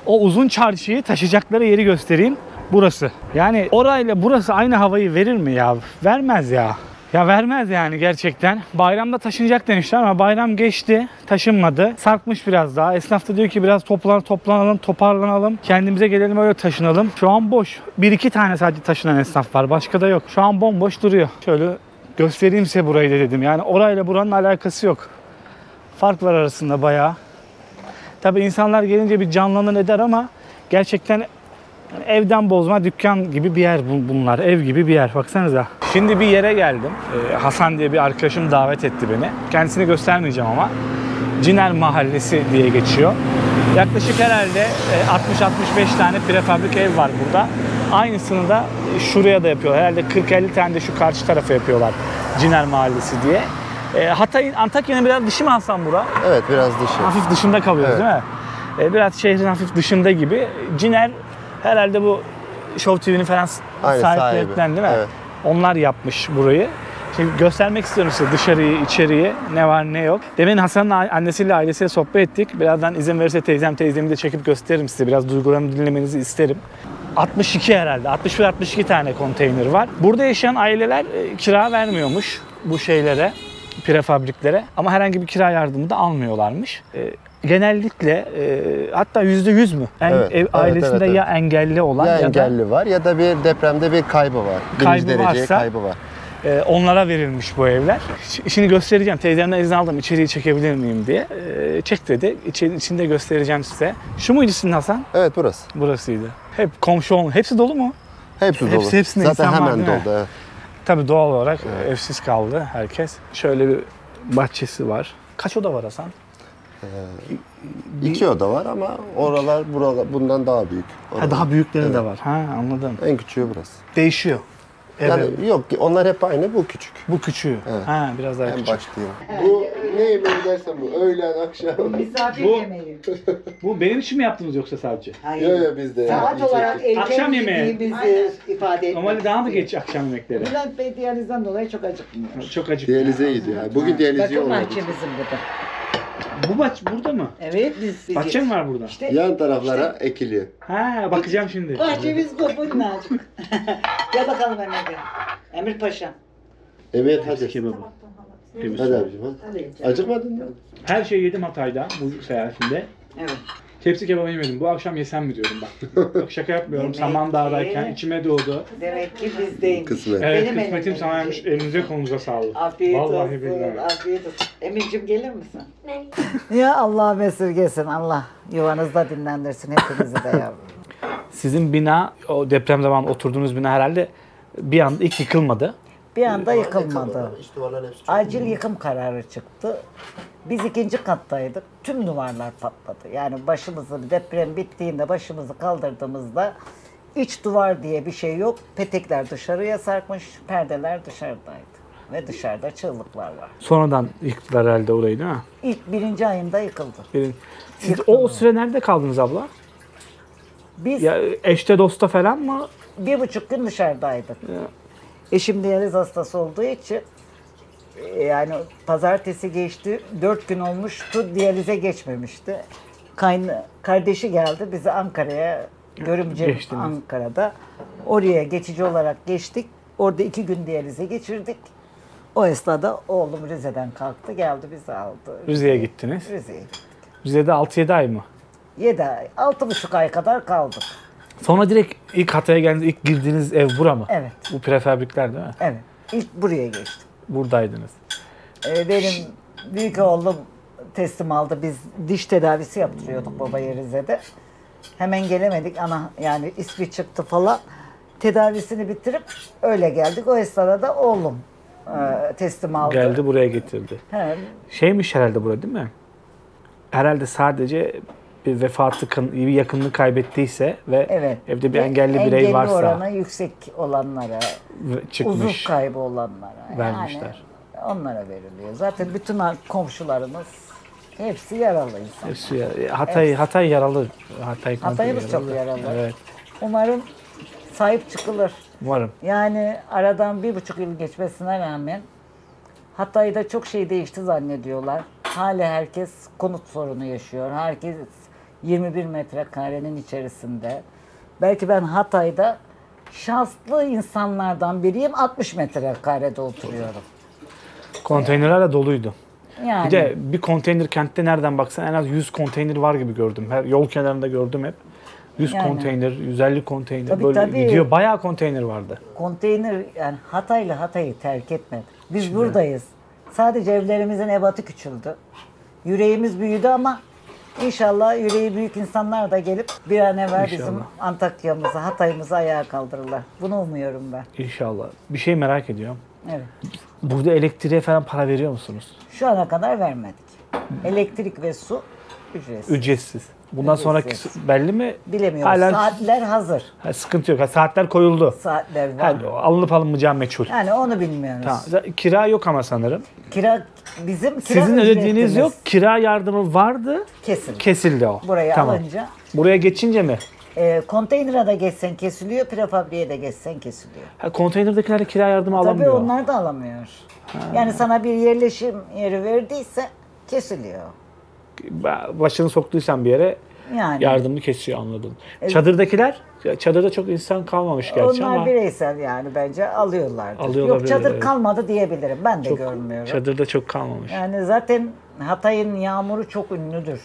O uzun çarşıyı taşıyacakları yeri göstereyim. Burası. Yani orayla burası aynı havayı verir mi ya? Vermez ya. Ya vermez yani gerçekten. Bayramda taşınacak demişler ama bayram geçti. Taşınmadı. Sarkmış biraz daha. Esnaf da diyor ki biraz toplanalım, toparlanalım. Kendimize gelelim öyle taşınalım. Şu an boş. 1-2 tane sadece taşınan esnaf var. Başka da yok. Şu an bomboş duruyor. Şöyle göstereyim size burayı da dedim. Yani orayla buranın alakası yok. Fark var arasında bayağı. Tabii insanlar gelince bir canlanır eder ama gerçekten evden bozma dükkan gibi bir yer bunlar. Ev gibi bir yer. Baksanıza. Şimdi bir yere geldim. Hasan diye bir arkadaşım davet etti beni. Kendisini göstermeyeceğim ama. Ciner Mahallesi diye geçiyor. Yaklaşık herhalde 60-65 tane prefabrik ev var burada. Aynısını da şuraya da yapıyorlar. Herhalde 40-50 tane de şu karşı tarafa yapıyorlar. Ciner Mahallesi diye. Hatay'ın, Antakya'nın biraz dışı mı Hasan bura? Evet, biraz dışı. Hafif dışında kalıyoruz Evet. değil mi? Biraz şehrin hafif dışında gibi. Ciner herhalde bu Show TV'nin falan sahiplerinden değil mi? Evet. Onlar yapmış burayı. Şimdi göstermek istiyorum size dışarıyı, içeriği, ne var ne yok. Demin Hasan'ın annesiyle ailesiyle sohbet ettik. Birazdan izin verirse teyzemi de çekip gösteririm size. Biraz duygularımı dinlemenizi isterim. 62 herhalde. 61-62 tane konteyner var. Burada yaşayan aileler kira vermiyormuş bu şeylere, prefabriklere. Ama herhangi bir kira yardımı da almıyorlarmış. Genellikle hatta %100 mü? Evet, Ailesinde evet. ya engelli olan Ya ya engelli da var ya da bir depremde bir kaybı var. Birinci dereceye kaybı var. Onlara verilmiş bu evler. Şimdi göstereceğim. Teyzemden izin aldım içeriği çekebilir miyim diye. Çek dedi. İçinde göstereceğim size. Şu muydu sizin Hasan? Evet, burası. Burasıydı. Hep komşu olmuş. Hepsi dolu mu? Hepsi dolu. Hepsinde Zaten insan var, hemen değil mi? doldu. Evet. Tabii doğal olarak evsiz kaldı herkes. Şöyle bir bahçesi var. Kaç oda var Hasan? 2 oda var ama buralar bundan daha büyük. Ha, daha büyükleri de var. Ha, anladım. En küçüğü burası. Değişiyor. Yani yok, onlar hep aynı, bu küçük. Bu küçüğü. Evet. Ha, biraz daha En küçük. başlayayım. Bu ne yemeği dersen bu, öğlen, akşam. Misafir Bu- yemeği. Bu benim için mi yaptınız yoksa sadece? Hayır. Yok bizde. Saat olarak Akşam erken yemeği. yediğimizi ifade etmek Normalde daha mı istiyor. geç akşam yemekleri? Bülent Bey diyalizden dolayı çok acıkmıyor. Çok acıktım. Diyalize gidiyor. Bugün diyalizi Bakın olmadı. bahçemizin burada. Bu bahçe burada mı? Evet biz. Bahçe mi var burada? İşte Yan taraflara ekiliyor. Ha, bakacağım şimdi. bahçemiz bu minnacık. Gel bakalım Emir Bey. Emir Paşa. Evet, hadi. Kebabı. Hadi abicim hadi. Acıkmadın mı? Her şeyi yedim Hatay'da bu seyahatimde. Evet. Tepsi kebabı yemedim. Bu akşam yesem mi diyorum bak. Yok, şaka yapmıyorum. Demek Samandağ'dayken ki- içime doğdu. Demek ki bizdeymiş. Kısmet. Evet, Benim kısmetim elimden sanaymış. yiyecek. Elinize kolunuza sağlık. Afiyet Vallahi olsun. billahi. Afiyet olsun. Emir'cim gelir misin? Ya Allah esirgesin. Allah yuvanızda dinlendirsin hepinizi de yavrum. Sizin bina, o deprem zamanı oturduğunuz bina herhalde bir anda ilk yıkılmadı. Bir anda yıkılmadı. İşte duvarların hepsi çok. Acil yıkım kararı çıktı. Biz 2. kattaydık. Tüm duvarlar patladı. Yani başımızı deprem bittiğinde başımızı kaldırdığımızda iç duvar diye bir şey yok. Petekler dışarıya sarkmış, perdeler dışarıdaydı. Ve dışarıda çığlıklar var. Sonradan yıktılar herhalde orayı değil mi? İlk 1. ayında yıkıldı. Siz Yıktı o mı? süre nerede kaldınız abla? Biz Ya eşte dosta falan mı? 1,5 gün dışarıdaydık. Eşim diyaliz hastası olduğu için yani pazartesi geçti, 4 gün olmuştu, diyalize geçmemişti. Kardeşi geldi, bizi Ankara'ya, görümcem Geçtiniz. Ankara'da. Oraya geçici olarak geçtik. Orada 2 gün diyalize geçirdik. O esnada oğlum Rize'den kalktı, geldi bizi aldı. Rize'ye gittiniz. Rize'ye. Rize'de 6-7 ay mı? 7 ay, 6,5 ay kadar kaldık. Sonra direkt ilk Hatay'a geldiğinizde ilk girdiğiniz ev bura mı? Evet. Bu prefabrikler değil mi? Evet. İlk buraya geçtim. Buradaydınız. Benim büyük oğlum teslim aldı. Biz diş tedavisi yaptırıyorduk babaya Rize'de. Hemen gelemedik. Yani ismi çıktı falan. Tedavisini bitirip öyle geldik. O esnada da oğlum teslim aldı. Geldi buraya getirdi. He. Şeymiş herhalde burada değil mi? Herhalde sadece bir vefatı, bir yakınını kaybettiyse ve Evet. evde bir engelli birey varsa oranı yüksek olanlara, çıkmış, uzuv kaybı olanlara vermişler. Yani onlara veriliyor. Zaten bütün komşularımız hepsi yaralı insan. Hepsi Hatay yaralı. Hatay'ımız çok yaralı. Evet. Umarım sahip çıkılır. Umarım. Yani aradan 1,5 yıl geçmesine rağmen Hatay'da çok şey değişti zannediyorlar. Hala herkes konut sorunu yaşıyor. Herkes 21 metrekarenin içerisinde. Belki ben Hatay'da şanslı insanlardan biriyim. 60 metrekarede oturuyorum. Konteynerlerle doluydu. Yani. Bir de bir konteyner kentte nereden baksan en az 100 konteyner var gibi gördüm. Her yol kenarında gördüm hep. 100 Yani. konteyner, 150 konteyner. Tabii, böyle tabii. gidiyor. Bayağı konteyner vardı. Konteyner yani Hatay'ı terk etmedi. Biz buradayız. Sadece evlerimizin ebatı küçüldü. Yüreğimiz büyüdü ama inşallah yüreği büyük insanlar da gelip bir an evvel İnşallah. bizim Antakya'mızı, Hatay'ımızı ayağa kaldırırlar. Bunu umuyorum ben. İnşallah. Bir şey merak ediyorum. Evet. Burada elektriğe falan para veriyor musunuz? Şu ana kadar vermedik. Elektrik ve su ücretsiz. Ücretsiz. Bundan Ücretsiz. sonraki belli mi? Bilemiyoruz. Hala Saatler hazır. sıkıntı yok. Saatler koyuldu. Saatler var. Alınıp alınmayacağı meçhul. Yani onu bilmiyoruz. Tamam. Kira yok ama sanırım. Kira kira Sizin ödediğiniz ücretimiz yok. Kira yardımı vardı. Kesildi o. Buraya Tamam. alınca. Buraya geçince mi? Konteynere de geçsen kesiliyor, prefabriğe de geçsen kesiliyor. Konteynerdekiler de kira yardımı alamıyor. Tabii onlar da alamıyor. Yani sana bir yerleşim yeri verdiyse kesiliyor. Başını soktuysan bir yere Yani. yardımını kesiyor, anladım. Çadırdakiler? Çadırda çok insan kalmamış gerçi Onlar ama. bireysel yani bence alıyorlardır. Alıyorlar, Yok çadır evet. kalmadı diyebilirim. Ben de Çok, görmüyorum. çadırda çok kalmamış. Yani zaten Hatay'ın yağmuru çok ünlüdür.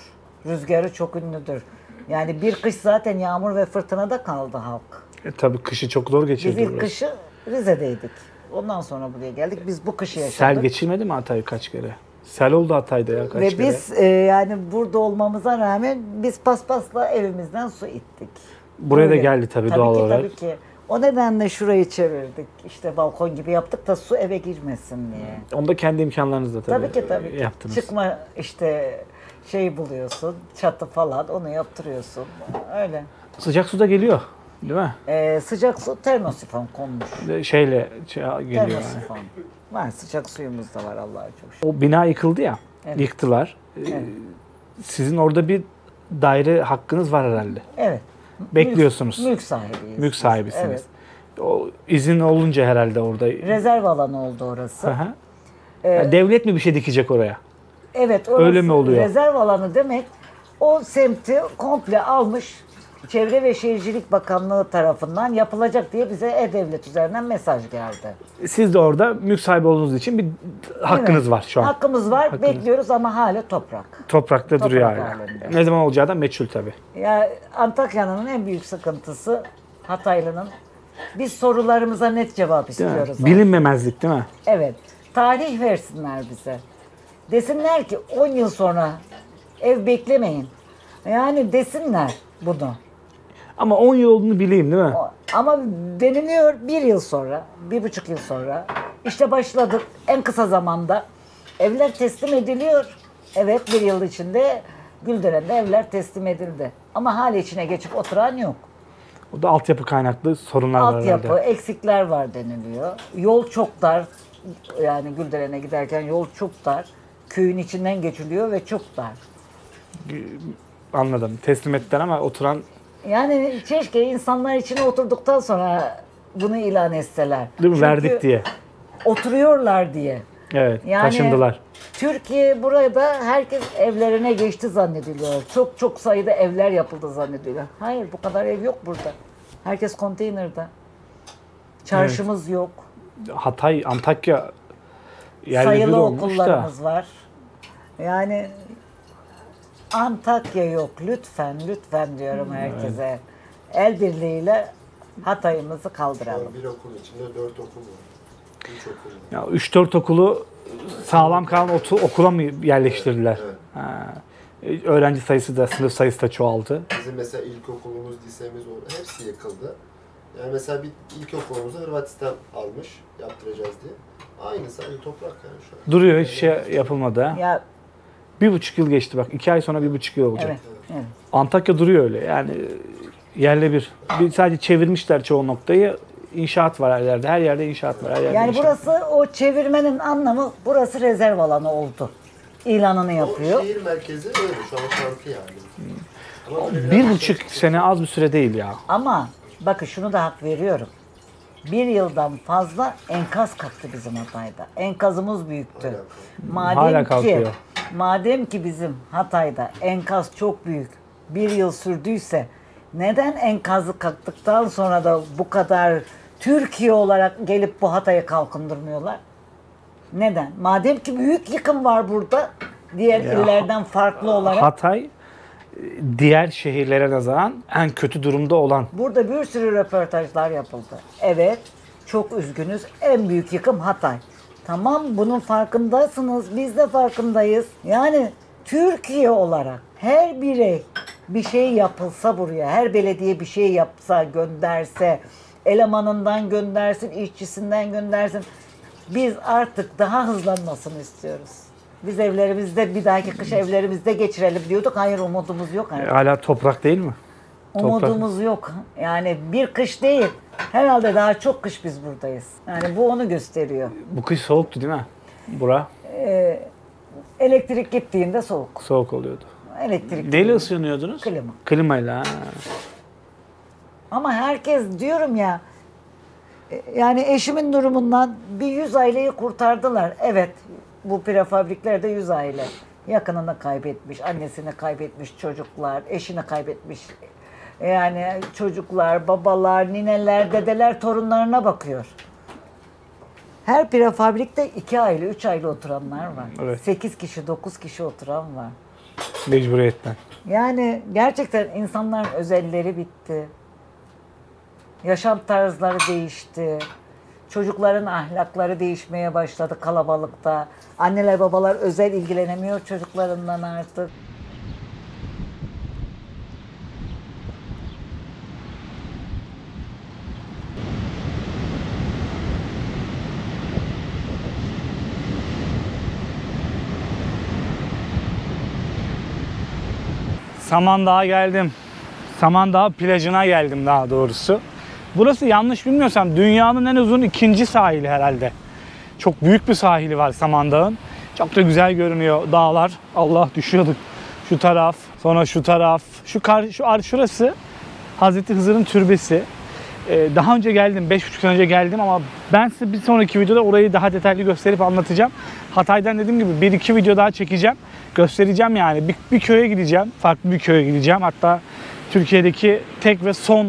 Rüzgarı çok ünlüdür. Yani bir kış zaten yağmur ve fırtınada kaldı halk. Tabii kışı çok zor geçirdi Biz ilk burası. kışı Rize'deydik. Ondan sonra buraya geldik. Biz bu kışı yaşadık. Sel geçirmedi mi Hatay kaç kere? Sel oldu Hatay'da ya kaç Ve kere. biz yani burada olmamıza rağmen biz paspasla evimizden su ittik. Buraya da Öyle. geldi tabii doğal olarak. Tabii ki. O nedenle şurayı çevirdik. İşte balkon gibi yaptık da su eve girmesin diye. Onu da kendi imkanlarınızla tabii, Tabii ki. yaptınız. Çıkma işte şey buluyorsun, çatı falan onu yaptırıyorsun. Öyle. Sıcak su da geliyor değil mi? Sıcak su termosifon konmuş. Geliyor yani. Termosifon. Var sıcak suyumuz da var Allah'a çok şükür. O bina yıkıldı ya, Evet. yıktılar. Evet. Sizin orada bir daire hakkınız var herhalde. Evet. Bekliyorsunuz. Mülk sahibiyiz. Mülk sahibisiniz. Evet. O izin olunca herhalde orada. Rezerv alanı oldu orası. Hı hı. Yani devlet mi bir şey dikecek oraya? Evet, orası Öyle mi oluyor? rezerv alanı demek o semti komple almış Çevre ve Şehircilik Bakanlığı tarafından yapılacak diye bize E-Devlet üzerinden mesaj geldi. Siz de orada mülk sahibi olduğunuz için bir hakkınız Evet, var şu an. Hakkımız var, Hakkınız. bekliyoruz ama hala toprak. Toprakta Toprak duruyor hala. halinde. Ne zaman olacağı da meçhul tabii. Ya Antakya'nın en büyük sıkıntısı Hataylı'nın. Biz sorularımıza net cevap Değil mi? istiyoruz. Bilinmemezlik değil mi? Evet. Tarih versinler bize. Desinler ki 10 yıl sonra ev beklemeyin. Yani desinler bunu. Ama 10 yıl olduğunu bileyim değil mi? Ama deniliyor 1 yıl sonra, 1,5 yıl sonra. İşte başladık en kısa zamanda. Evler teslim ediliyor. Evet 1 yıl içinde Gülderen'de evler teslim edildi. Ama hala içine geçip oturan yok. O da altyapı kaynaklı sorunlar var Altyapı, herhalde. eksikler var deniliyor. Yol çok dar. Yani Gülderen'e giderken yol çok dar. Köyün içinden geçiliyor ve çok dar. Anladım. Teslim ettiler ama oturan Yani keşke insanlar içine oturduktan sonra bunu ilan etseler. değil mi? Çünkü Verdik diye. Oturuyorlar diye. Evet. Yani Taşındılar. Türkiye burada herkes evlerine geçti zannediliyor. Çok sayıda evler yapıldı zannediliyor. Hayır bu kadar ev yok burada. Herkes konteynerde. Çarşımız yok. Hatay, Antakya yerli bir Sayılı olmuş da. okullarımız var. Yani Antakya yok. Lütfen, lütfen diyorum herkese. El birliğiyle Hatay'ımızı kaldıralım. Bir okul içinde 4 okul var. 3 okul var. Ya 3-4 okulu sağlam kalan okula mı yerleştirdiler? Evet. Ha. Öğrenci sayısı da, sınıf sayısı da çoğaldı. Bizim mesela ilkokulumuz, lisemiz hepsi yıkıldı. Yani mesela bir ilkokulumuzu Hırvatistan almış, yaptıracağız diye. Aynısı aynı toprak yani şu an. Duruyor, hiç şey yapılmadı ha. Ya 1,5 yıl geçti bak. 2 ay sonra 1,5 yıl olacak. evet, evet. Antakya duruyor öyle yani yerle bir. Sadece çevirmişler çoğu noktayı. İnşaat var her yerde. Her yerde inşaat var. Her yerde Yani inşaat. burası o çevirmenin anlamı burası rezerv alanı oldu. İlanını yapıyor. O şehir merkezi öyle şu an şantiye yani. Ama böyle 1,5 sene az bir süre değil ya. Ama bakın şunu da hak veriyorum. 1 yıldan fazla enkaz kalktı bizim Hatay'da. Enkazımız büyüktü. Hala kalkıyor. Madem ki bizim Hatay'da enkaz çok büyük, 1 yıl sürdüyse neden enkazı kalktıktan sonra da bu kadar Türkiye olarak gelip bu Hatay'ı kalkındırmıyorlar? Neden? Madem ki büyük yıkım var burada, diğer illerden farklı olarak. Hatay diğer şehirlere nazaran en kötü durumda olan. Burada bir sürü röportajlar yapıldı. Evet, çok üzgünüz. En büyük yıkım Hatay. Tamam, bunun farkındasınız. Biz de farkındayız. Yani Türkiye olarak her birey bir şey yapılsa buraya, her belediye bir şey yapsa, gönderse, elemanından göndersin, işçisinden göndersin. Biz artık daha hızlanmasını istiyoruz. Biz evlerimizde, bir dahaki kış evlerimizde geçirelim diyorduk. Hayır, umudumuz yok. Hala toprak değil mi? Umudumuz yok. Yani bir kış değil. Herhalde daha çok kış biz buradayız. Yani bu onu gösteriyor. Bu kış soğuktu değil mi? Bura Elektrik gittiğinde soğuk. soğuk oluyordu. Elektrik. Neyle ısınıyordunuz? Klima. Klimayla. Ha. Ama herkes diyorum ya, yani eşimin durumundan bir 100 aileyi kurtardılar. Evet, bu prefabriklerde 100 aile. Yakınını kaybetmiş, annesini kaybetmiş çocuklar, eşini kaybetmiş. Yani çocuklar, babalar, nineler, dedeler torunlarına bakıyor. Her prefabrikte 2 aile, 3 aile oturanlar var. Evet. 8 kişi, 9 kişi oturan var. Mecburiyetten. Yani gerçekten insanların özelleri bitti. Yaşam tarzları değişti. Çocukların ahlakları değişmeye başladı kalabalıkta. Anneler babalar özel ilgilenemiyor çocuklarından artık. Samandağ'a geldim. Samandağ plajına geldim daha doğrusu. Burası yanlış bilmiyorsam dünyanın en uzun 2. sahili herhalde. Çok büyük bir sahili var Samandağ'ın. Çok da güzel görünüyor dağlar. Allah düşüyorduk. Şu taraf, sonra şu taraf. Şurası Hazreti Hızır'ın türbesi. Daha önce geldim, 5,5 sene önce geldim ama ben size bir sonraki videoda orayı daha detaylı gösterip anlatacağım. Hatay'dan dediğim gibi 1-2 video daha çekeceğim. Göstereceğim yani. Bir köye gideceğim, farklı bir köye gideceğim. Hatta Türkiye'deki tek ve son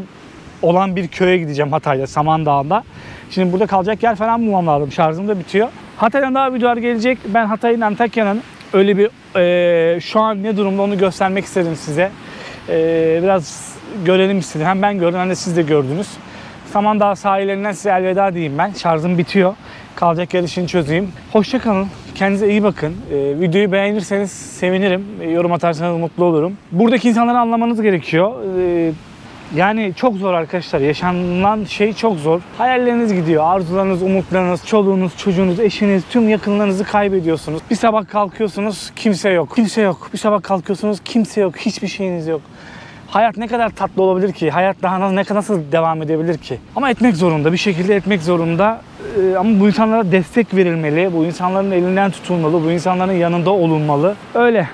olan bir köye gideceğim Hatay'da, Samandağ'da. Şimdi burada kalacak yer falan bulmam lazım. Şarjım da bitiyor. Hatay'dan daha videolar gelecek. Ben Hatay'ın, Antakya'nın öyle bir şu an ne durumda onu göstermek istedim size. Biraz görelim istedim. Hem ben gördüm hem de siz de gördünüz. Samandağ sahillerinden size elveda diyeyim ben. Şarjım bitiyor. Kalacak yer işini çözeyim. Hoşça kalın. Kendinize iyi bakın. Videoyu beğenirseniz sevinirim. Yorum atarsanız mutlu olurum. Buradaki insanları anlamanız gerekiyor. Yani çok zor arkadaşlar. Yaşanılan şey çok zor. Hayalleriniz gidiyor. Arzularınız, umutlarınız, çoluğunuz, çocuğunuz, eşiniz, tüm yakınlarınızı kaybediyorsunuz. Bir sabah kalkıyorsunuz, kimse yok. Kimse yok. Bir sabah kalkıyorsunuz, kimse yok. Hiçbir şeyiniz yok. Hayat ne kadar tatlı olabilir ki? Hayat daha nasıl devam edebilir ki? Ama etmek zorunda. Bir şekilde etmek zorunda. Ama bu insanlara destek verilmeli. Bu insanların elinden tutulmalı. Bu insanların yanında olunmalı. Öyle.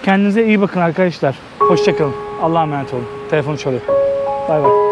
Kendinize iyi bakın arkadaşlar. Hoşça kalın. Allah'a emanet olun. Telefonu çalıyor. Bay bay.